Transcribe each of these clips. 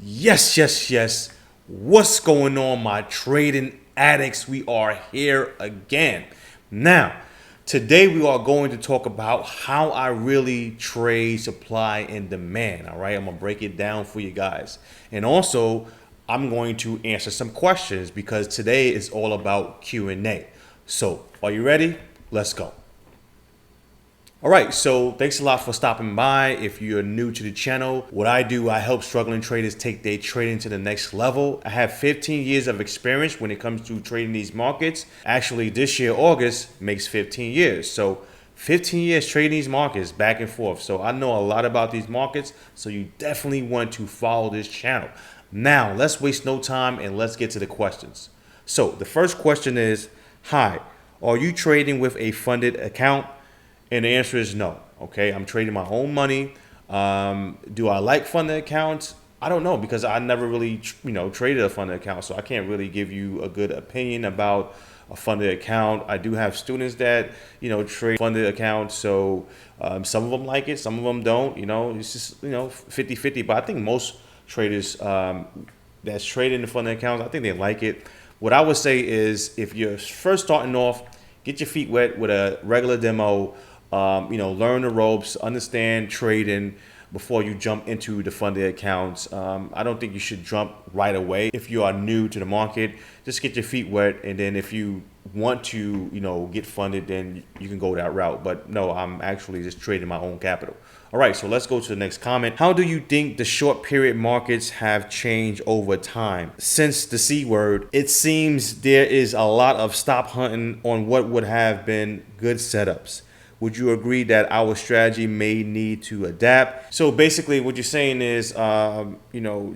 Yes. What's going on, my trading addicts? We are here again. Now, today we are going to talk about how I really trade supply and demand. All right, I'm gonna break it down for you guys. And also, I'm going to answer some questions because today is all about Q&A. So, are you ready? Let's go. All right, so thanks a lot for stopping by. If you're new to the channel, what I do, I help struggling traders take their trading to the next level. I have 15 years of experience when it comes to trading these markets. Actually, this year, August, makes 15 years. So 15 years trading these markets back and forth. So I know a lot about these markets, so you definitely want to follow this channel. Now, let's waste no time and let's get to the questions. So the first question is, hi, are you trading with a funded account? And the answer is no. Okay, I'm trading my own money. Do I like funded accounts? I don't know because I never really, traded a funded account, so I can't really give you a good opinion about a funded account. I do have students that trade funded accounts, so some of them like it, some of them don't. It's just 50-50. But I think most traders that's trading the funded accounts, I think they like it. What I would say is if you're first starting off, get your feet wet with a regular demo. Learn the ropes, understand trading before you jump into the funded accounts. I don't think you should jump right away. If you are new to the market, just get your feet wet. And then if you want to, get funded, then you can go that route. But no, I'm actually just trading my own capital. All right, so let's go to the next comment. How do you think the short period markets have changed over time? Since the C word, it seems there is a lot of stop hunting on what would have been good setups. Would you agree that our strategy may need to adapt? So basically what you're saying is,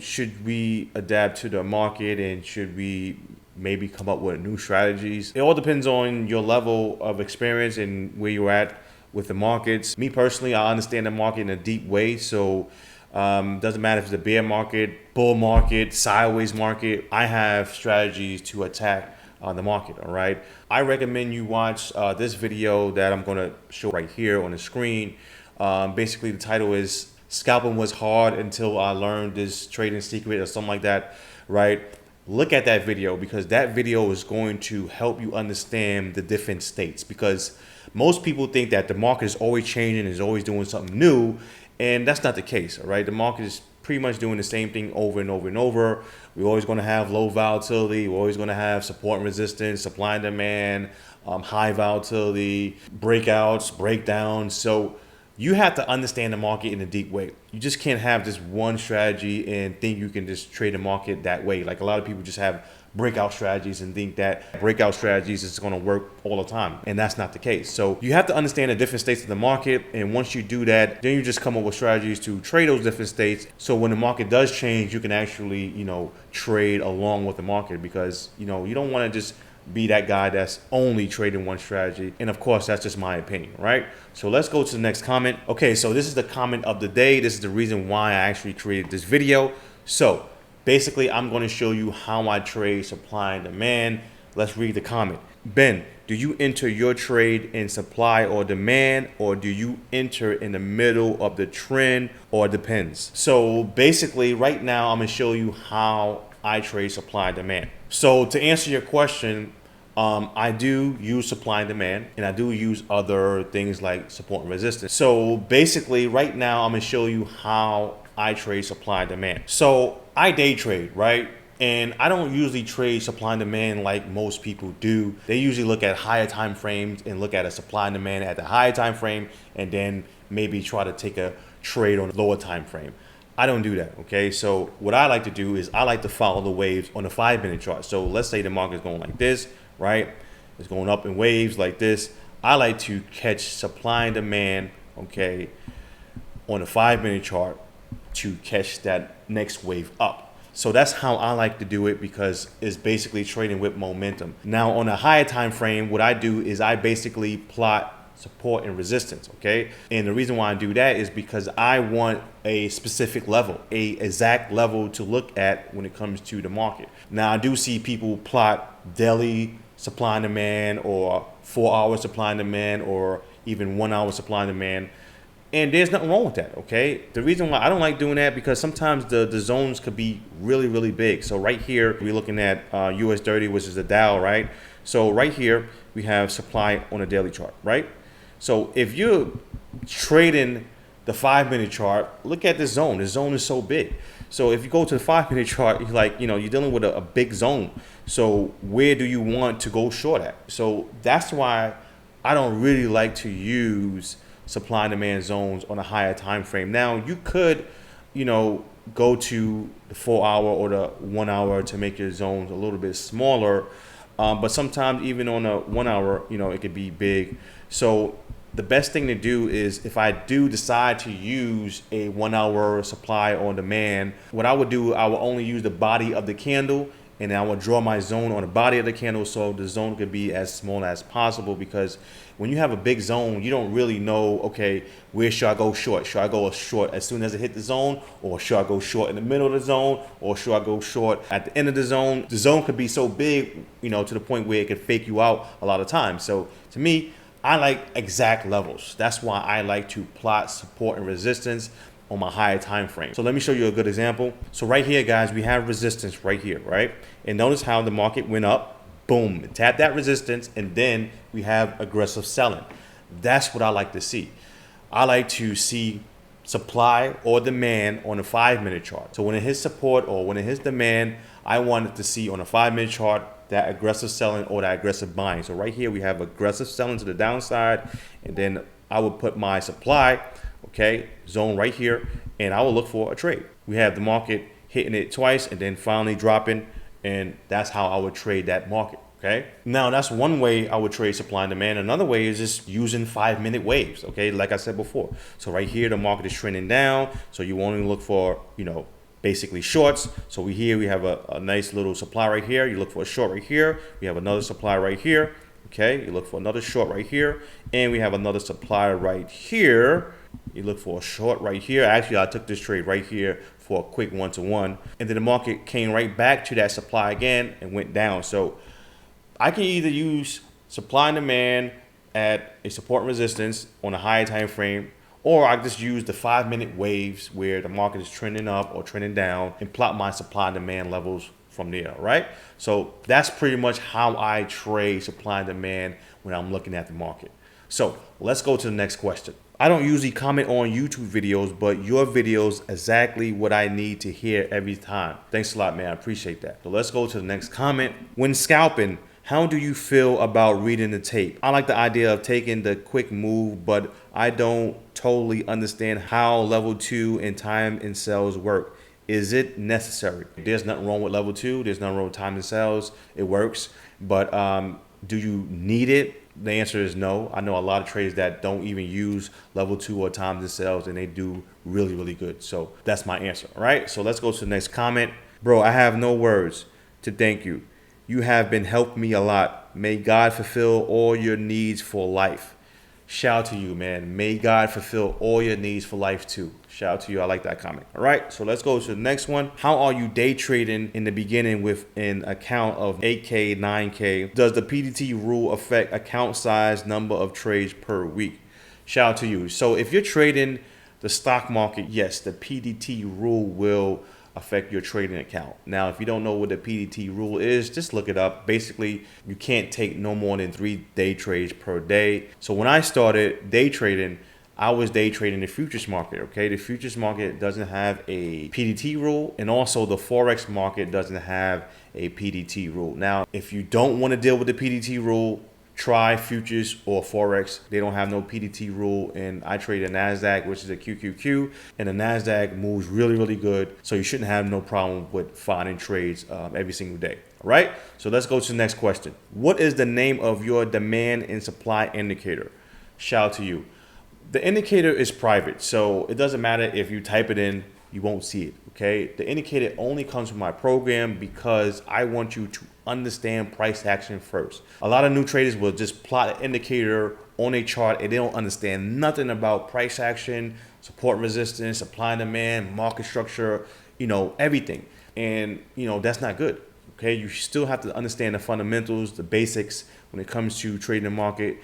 should we adapt to the market and should we maybe come up with new strategies? It all depends on your level of experience and where you're at with the markets. Me personally, I understand the market in a deep way. So doesn't matter if it's a bear market, bull market, sideways market. I have strategies to attack the market. All right, I recommend you watch this video that I'm going to show right here on the screen. Basically the title is "Scalping Was Hard Until I Learned This Trading Secret" or something like that, right? Look at that video because that video is going to help you understand the different states, because most people think that the market is always changing, is always doing something new, and that's not the case. All right, the market is pretty much doing the same thing over and over and over. We're always going to have low volatility. We're always going to have support and resistance, supply and demand, high volatility, breakouts, breakdowns. So you have to understand the market in a deep way. You just can't have this one strategy and think you can just trade the market that way. Like a lot of people just have breakout strategies and think that breakout strategies is going to work all the time, and that's not the case. So you have to understand the different states of the market, and once you do that, then you just come up with strategies to trade those different states, so when the market does change, you can actually trade along with the market, because you don't want to just be that guy that's only trading one strategy. And of course, that's just my opinion, right? So let's go to the next comment. Okay, so this is the comment of the day. This is the reason why I actually created this video. So basically, I'm going to show you how I trade supply and demand. Let's read the comment. Ben, do you enter your trade in supply or demand, or do you enter in the middle of the trend, or depends? So basically, right now, I'm going to show you how I trade supply and demand. So to answer your question, I do use supply and demand, and I do use other things like support and resistance. So basically, right now, I'm going to show you how I trade supply and demand. So I day trade, right? And I don't usually trade supply and demand like most people do. They usually look at higher time frames and look at a supply and demand at the higher time frame, and then maybe try to take a trade on a lower time frame. I don't do that, okay? So what I like to do is I like to follow the waves on the 5-minute chart. So let's say the market is going like this, right? It's going up in waves like this. I like to catch supply and demand, okay, on the 5-minute chart to catch that next wave up. So that's how I like to do it, because it's basically trading with momentum. Now on a higher time frame, what I do is I basically plot support and resistance, okay? And the reason why I do that is because I want a specific level, a exact level to look at when it comes to the market. Now I do see people plot daily supply and demand, or 4-hour supply and demand, or even 1 hour supply and demand. And there's nothing wrong with that, okay? The reason why I don't like doing that, because sometimes the zones could be really, really big. So right here, we're looking at US 30, which is the Dow, right? So right here, we have supply on a daily chart, right? So if you're trading the 5-minute chart, look at this zone. The zone is so big. So if you go to the 5-minute chart, you're like, you're dealing with a big zone. So where do you want to go short at? So that's why I don't really like to use supply and demand zones on a higher time frame. Now you could, go to the 4-hour or the 1 hour to make your zones a little bit smaller. But sometimes even on a 1 hour, it could be big. So the best thing to do is, if I do decide to use a 1 hour supply on demand, what I would do, I will only use the body of the candle, and I will draw my zone on the body of the candle, so the zone could be as small as possible. Because when you have a big zone, you don't really know, okay, where should I go short? Should I go short as soon as it hit the zone, or should I go short in the middle of the zone, or should I go short at the end of the zone? The zone could be so big, to the point where it could fake you out a lot of times. So to me, I like exact levels. That's why I like to plot support and resistance on my higher time frame. So let me show you a good example. So right here, guys, we have resistance right here, right? And notice how the market went up, boom, tap that resistance, and then we have aggressive selling. That's what I like to see. I like to see supply or demand on a 5-minute chart. So when it hits support or when it hits demand, I wanted to see on a 5-minute chart that aggressive selling or that aggressive buying. So right here we have aggressive selling to the downside, and then I would put my supply, okay, zone right here, and I will look for a trade. We have the market hitting it twice and then finally dropping, and that's how I would trade that market. Okay, now that's one way I would trade supply and demand. Another way is just using 5-minute waves. Okay, like I said before. So right here the market is trending down, so you want to look for basically shorts. So we have a nice little supply right here. You look for a short right here. We have another supply right here. Okay, you look for another short right here, and we have another supply right here. You look for a short right here. Actually, I took this trade right here for a quick 1-to-1, and then the market came right back to that supply again and went down. So I can either use supply and demand at a support and resistance on a higher time frame, or I just use the 5-minute waves where the market is trending up or trending down and plot my supply and demand levels from there, right? So that's pretty much how I trade supply and demand when I'm looking at the market. So let's go to the next question. I don't usually comment on YouTube videos, but your videos exactly what I need to hear every time. Thanks a lot, man. I appreciate that. So let's go to the next comment. When scalping, how do you feel about reading the tape? I like the idea of taking the quick move, but I don't totally understand how level 2 and time in sales work. Is it necessary? There's nothing wrong with level 2. There's nothing wrong with time in sales. It works. But do you need it? The answer is no. I know a lot of traders that don't even use level 2 or time in sales, and they do really, really good. So that's my answer. All right. So let's go to the next comment. Bro, I have no words to thank you. You have been helping me a lot. May God fulfill all your needs for life. Shout out to you, man. May God fulfill all your needs for life too. Shout out to you. I like that comment. All right, so let's go to the next one. How are you day trading in the beginning with an account of 8K, 9K? Does the PDT rule affect account size, number of trades per week? Shout out to you. So if you're trading the stock market, yes, the PDT rule will affect your trading account. Now, if you don't know what the PDT rule is, just look it up. Basically, you can't take no more than 3 day trades per day. So when I started day trading, I was day trading the futures market, okay? The futures market doesn't have a PDT rule, and also the Forex market doesn't have a PDT rule. Now, if you don't want to deal with the PDT rule, try futures or Forex. They don't have no PDT rule, and I trade a NASDAQ, which is a QQQ, and the NASDAQ moves really, really good. So you shouldn't have no problem with finding trades every single day. All right, so let's go to the next question. What is the name of your demand and supply indicator? Shout out to you. The indicator is private, so it doesn't matter if you type it in, you won't see it, okay? The indicator only comes from my program because I want you to understand price action first. A lot of new traders will just plot an indicator on a chart and they don't understand nothing about price action, support, resistance, supply and demand, market structure, everything. And, that's not good, okay? You still have to understand the fundamentals, the basics when it comes to trading the market.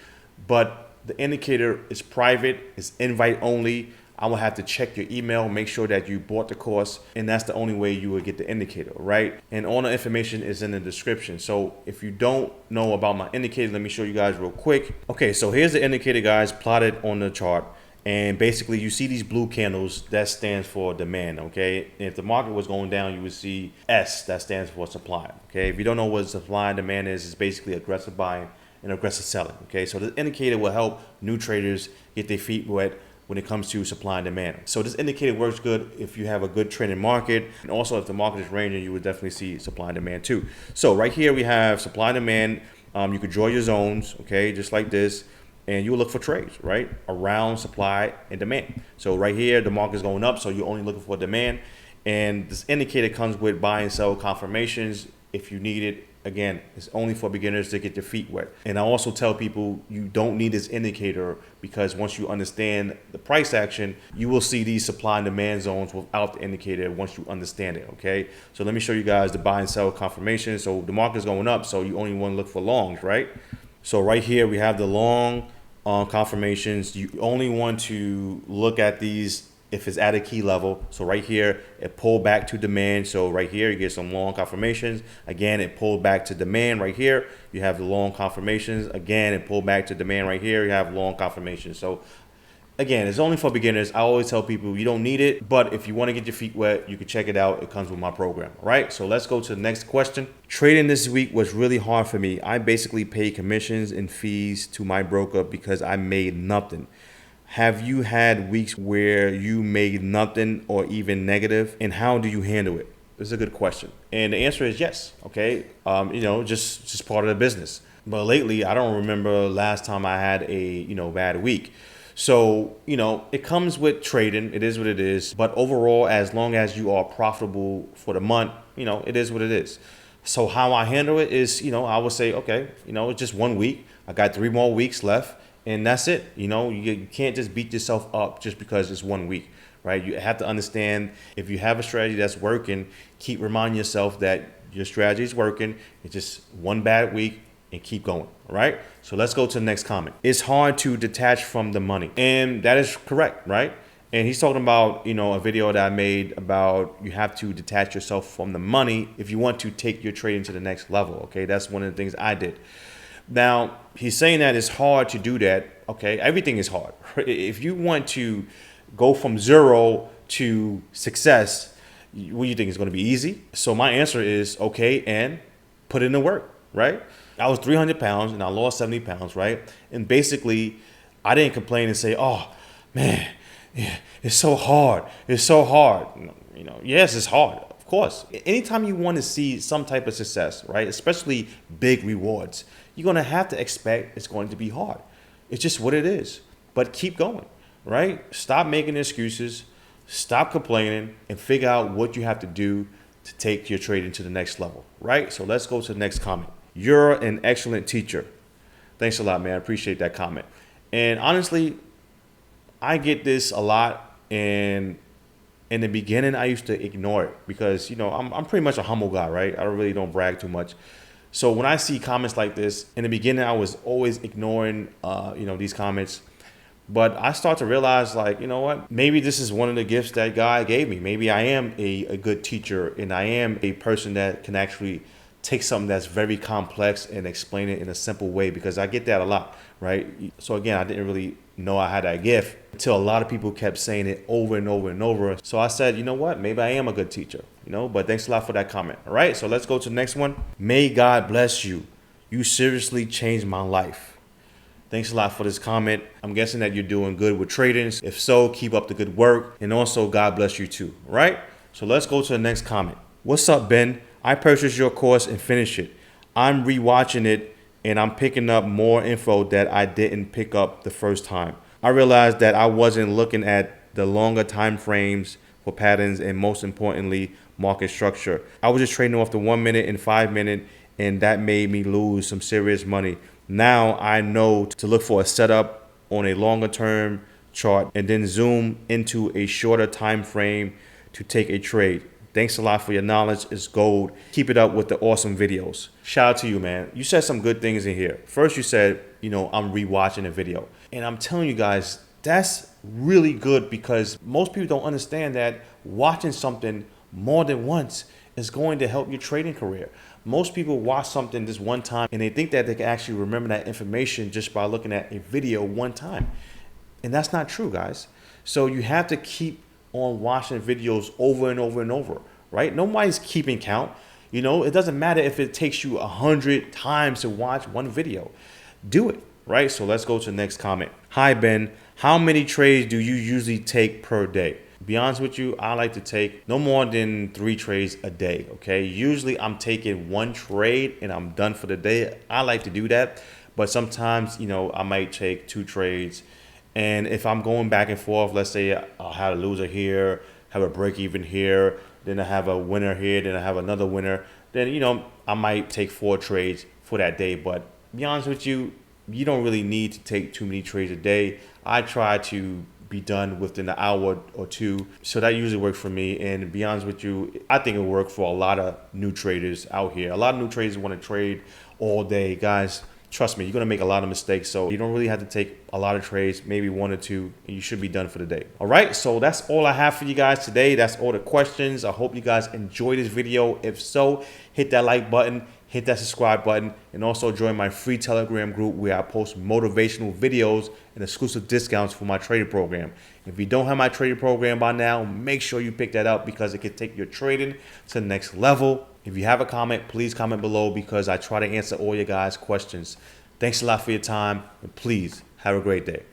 But the indicator is private, it's invite only. I will have to check your email, make sure that you bought the course, and that's the only way you would get the indicator, right? And all the information is in the description. So if you don't know about my indicator, let me show you guys real quick. Okay, so here's the indicator, guys, plotted on the chart. And basically you see these blue candles, that stands for demand, okay? And if the market was going down, you would see S, that stands for supply, okay? If you don't know what supply and demand is, it's basically aggressive buying and aggressive selling, okay? So the indicator will help new traders get their feet wet when it comes to supply and demand. So this indicator works good if you have a good trading market, and also if the market is ranging, you would definitely see supply and demand too. So right here we have supply and demand. You could draw your zones, okay, just like this, and you will look for trades, right, around supply and demand. So right here, the market is going up, so you're only looking for demand, and this indicator comes with buy and sell confirmations if you need it. Again, it's only for beginners to get their feet wet. And I also tell people you don't need this indicator, because once you understand the price action, you will see these supply and demand zones without the indicator once you understand it, okay? So let me show you guys the buy and sell confirmation. So the market is going up, so you only want to look for longs, right? So right here we have the long confirmations. You only want to look at these if it's at a key level. So right here, it pulled back to demand. So right here, you get some long confirmations. Again, it pulled back to demand right here. You have the long confirmations. Again, it pulled back to demand right here. You have long confirmations. So again, it's only for beginners. I always tell people you don't need it, but if you want to get your feet wet, you can check it out. It comes with my program. All right, so let's go to the next question. Trading this week was really hard for me. I basically paid commissions and fees to my broker because I made nothing. Have you had weeks where you made nothing or even negative, and how do you handle it? This is a good question, and the answer is yes. Okay, just part of the business. But lately, I don't remember last time I had a bad week. So it comes with trading. It is what it is. But overall, as long as you are profitable for the month, it is what it is. So how I handle it is, I would say, okay, it's just 1 week. I got 3 more weeks left. And that's it. You can't just beat yourself up just because it's 1 week, right? You have to understand, if you have a strategy that's working, keep reminding yourself that your strategy is working. It's just 1 bad week and keep going, all right? So let's go to the next comment. It's hard to detach from the money. And that is correct, right? And he's talking about, a video that I made about you have to detach yourself from the money if you want to take your trading to the next level, okay? That's one of the things I did. Now, he's saying that it's hard to do that. Okay, everything is hard. If you want to go from 0 to success, what do you think is going to be easy? So my answer is, okay, and put in the work, right? I was 300 pounds and I lost 70 pounds, right? And basically, I didn't complain and say, oh, man, it's so hard. It's so hard. Yes, it's hard. Of course. Anytime you want to see some type of success, right, especially big rewards, you're going to have to expect it's going to be hard. It's just what it is. But keep going, right? Stop making excuses. Stop complaining and figure out what you have to do to take your trading to the next level, right? So let's go to the next comment. You're an excellent teacher. Thanks a lot, man. I appreciate that comment. And honestly, I get this a lot. And in the beginning, I used to ignore it because, I'm pretty much a humble guy, right? I really don't brag too much. So when I see comments like this, in the beginning, I was always ignoring, these comments. But I start to realize, what? Maybe this is one of the gifts that God gave me. Maybe I am a good teacher, and I am a person that can actually take something that's very complex and explain it in a simple way, because I get that a lot, right? So again, I didn't really know I had that gift until a lot of people kept saying it over and over and over. So I said, you know what? Maybe I am a good teacher, but thanks a lot for that comment. All right, so let's go to the next one. May God bless you. You seriously changed my life. Thanks a lot for this comment. I'm guessing that you're doing good with trading. If so, keep up the good work. And also, God bless you too. All right, so let's go to the next comment. What's up, Ben? I purchased your course and finished it. I'm rewatching it and I'm picking up more info that I didn't pick up the first time. I realized that I wasn't looking at the longer time frames for patterns and, most importantly, market structure. I was just trading off the 1 minute and 5 minute, and that made me lose some serious money. Now I know to look for a setup on a longer term chart and then zoom into a shorter time frame to take a trade. Thanks a lot for your knowledge. It's gold. Keep it up with the awesome videos. Shout out to you, man. You said some good things in here. First, you said, I'm rewatching a video. And I'm telling you guys, that's really good because most people don't understand that watching something more than once is going to help your trading career. Most people watch something this one time and they think that they can actually remember that information just by looking at a video one time. And that's not true, guys. So you have to keep on watching videos over and over and over, right? Nobody's keeping count. It doesn't matter if it takes you 100 times to watch one video. Do it, right? So let's go to the next comment. Hi, Ben. How many trades do you usually take per day? To be honest with you, I like to take no more than 3 trades a day, okay? Usually I'm taking 1 trade and I'm done for the day. I like to do that, but sometimes, I might take 2 trades. And if I'm going back and forth, let's say I'll have a loser here, have a break even here, then I have a winner here, then I have another winner, then, I might take 4 trades for that day. But to be honest with you, you don't really need to take too many trades a day. I try to be done within an hour or 2. So that usually works for me. And to be honest with you, I think it works for a lot of new traders out here. A lot of new traders want to trade all day. Guys, trust me, you're going to make a lot of mistakes. So you don't really have to take a lot of trades, maybe 1 or 2, and you should be done for the day. All right, so that's all I have for you guys today. That's all the questions. I hope you guys enjoyed this video. If so, hit that like button, hit that subscribe button, and also join my free Telegram group where I post motivational videos and exclusive discounts for my trading program. If you don't have my trading program by now, make sure you pick that up because it can take your trading to the next level. If you have a comment, please comment below because I try to answer all your guys' questions. Thanks a lot for your time, and please have a great day.